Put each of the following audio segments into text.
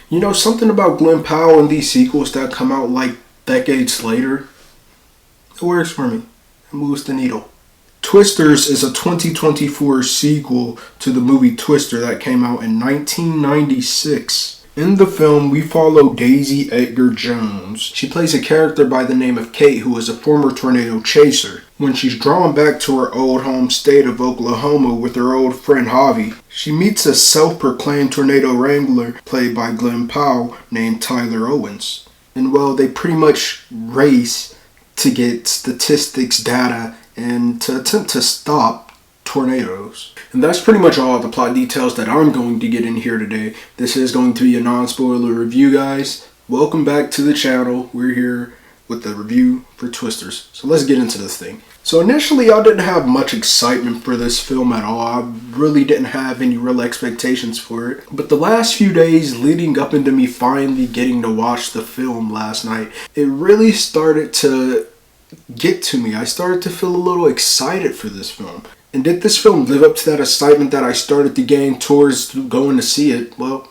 You know, something about Glenn Powell and these sequels that come out like decades later, it works for me. It moves the needle. Twisters is a 2024 sequel to the movie Twister that came out in 1996. In the film, we follow Daisy Edgar Jones. She plays a character by the name of Kate, who is a former tornado chaser. When she's drawn back to her old home state of Oklahoma with her old friend Javi, she meets a self-proclaimed tornado wrangler played by Glenn Powell named Tyler Owens. And well, they pretty much race to get statistics, data, and to attempt to stop tornadoes. And that's pretty much all the plot details that I'm going to get in here today. This is going to be a non-spoiler review, guys. Welcome back to the channel. We're here with the review for Twisters. So let's get into this thing. So initially, I didn't have much excitement for this film at all. I really didn't have any real expectations for it. But the last few days leading up into me finally getting to watch the film last night, it really started to get to me. I started to feel a little excited for this film. And did this film live up to that excitement that I started to gain towards going to see it? Well,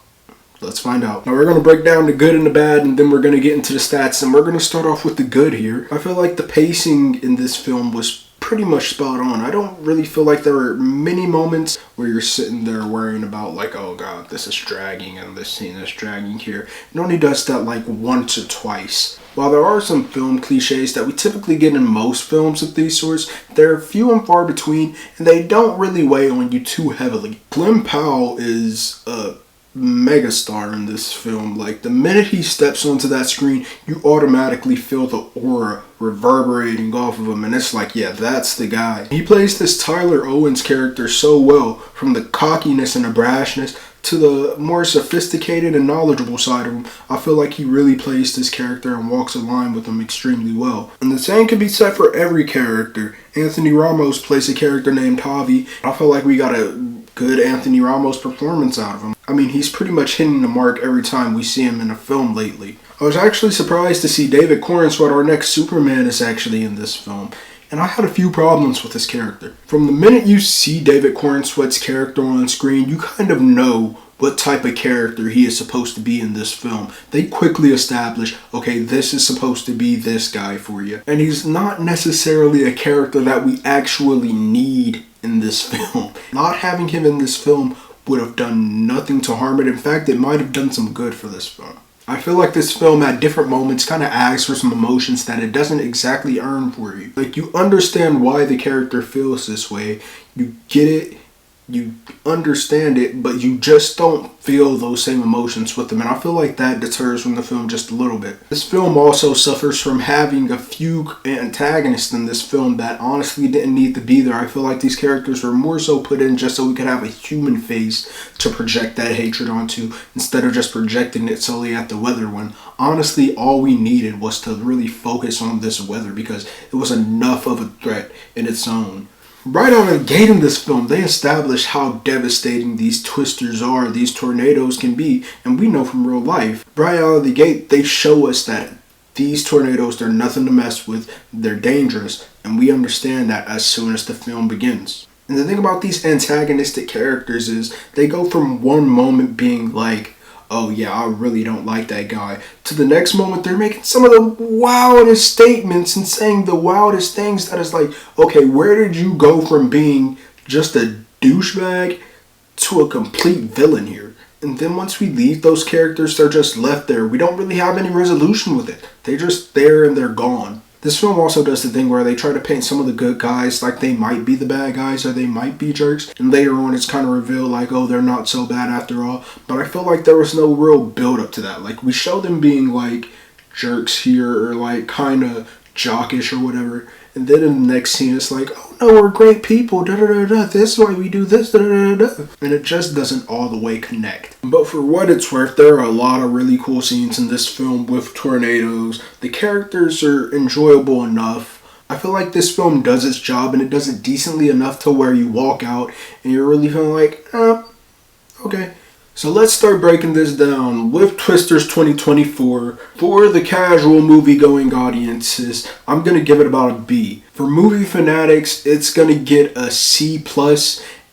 let's find out. Now we're going to break down the good and the bad, and then we're going to get into the stats, and we're going to start off with the good here. I feel like the pacing in this film was pretty much spot on. I don't really feel like there were many moments where you're sitting there worrying about like, oh god, this is dragging and this scene is dragging here. It only does that like once or twice. While there are some film cliches that we typically get in most films of these sorts, they're few and far between, and they don't really weigh on you too heavily. Glenn Powell is a megastar in this film. Like, the minute he steps onto that screen, you automatically feel the aura reverberating off of him, and it's like, yeah, that's the guy. He plays this Tyler Owens character so well, from the cockiness and the brashness to the more sophisticated and knowledgeable side of him. I feel like he really plays this character and walks a line with him extremely well. And the same can be said for every character. Anthony Ramos plays a character named Javi. I feel like we got a good Anthony Ramos performance out of him. I mean, he's pretty much hitting the mark every time we see him in a film lately. I was actually surprised to see David Corenswet, our next Superman, is actually in this film. And I had a few problems with his character. From the minute you see David Corenswet's character on screen, you kind of know what type of character he is supposed to be in this film. They quickly establish, okay, this is supposed to be this guy for you. And he's not necessarily a character that we actually need in this film. Not having him in this film would have done nothing to harm it. In fact, it might have done some good for this film. I feel like this film at different moments kind of asks for some emotions that it doesn't exactly earn for you. Like, you understand why the character feels this way. You get it. You understand it, but you just don't feel those same emotions with them. And I feel like that deters from the film just a little bit. This film also suffers from having a few antagonists in this film that honestly didn't need to be there. I feel like these characters were more so put in just so we could have a human face to project that hatred onto, instead of just projecting it solely at the weather, when honestly all we needed was to really focus on this weather, because it was enough of a threat in its own. Right out of the gate in this film, they establish how devastating these twisters are, these tornadoes can be, and we know from real life. Right out of the gate, they show us that these tornadoes, they're nothing to mess with, they're dangerous, and we understand that as soon as the film begins. And the thing about these antagonistic characters is, they go from one moment being like, oh yeah, I really don't like that guy, to the next moment they're making some of the wildest statements and saying the wildest things that is like, okay, where did you go from being just a douchebag to a complete villain here? And then once we leave those characters, they're just left there. We don't really have any resolution with it. They're just there and they're gone. This film also does the thing where they try to paint some of the good guys like they might be the bad guys or they might be jerks. And later on it's kind of revealed like, oh, they're not so bad after all. But I feel like there was no real build up to that. Like, we show them being like jerks here or like kind of jockish or whatever. And then in the next scene it's like, oh no, we're great people, da da da da, this is why we do this, da da da da. And it just doesn't all the way connect. But for what it's worth, there are a lot of really cool scenes in this film with tornadoes. The characters are enjoyable enough. I feel like this film does its job, and it does it decently enough to where you walk out and you're really feeling like, okay. So let's start breaking this down with Twisters 2024. For the casual movie-going audiences, I'm going to give it about a B. For movie fanatics, it's going to get a C+,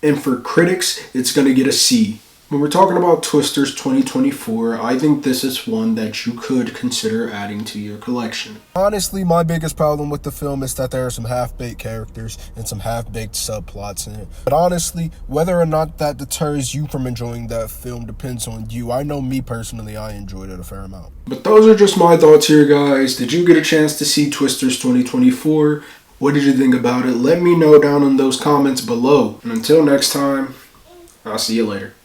and for critics, it's going to get a C. When we're talking about Twisters 2024, I think this is one that you could consider adding to your collection. Honestly, my biggest problem with the film is that there are some half-baked characters and some half-baked subplots in it. But honestly, whether or not that deters you from enjoying that film depends on you. I know me personally, I enjoyed it a fair amount. But those are just my thoughts here, guys. Did you get a chance to see Twisters 2024? What did you think about it? Let me know down in those comments below. And until next time, I'll see you later.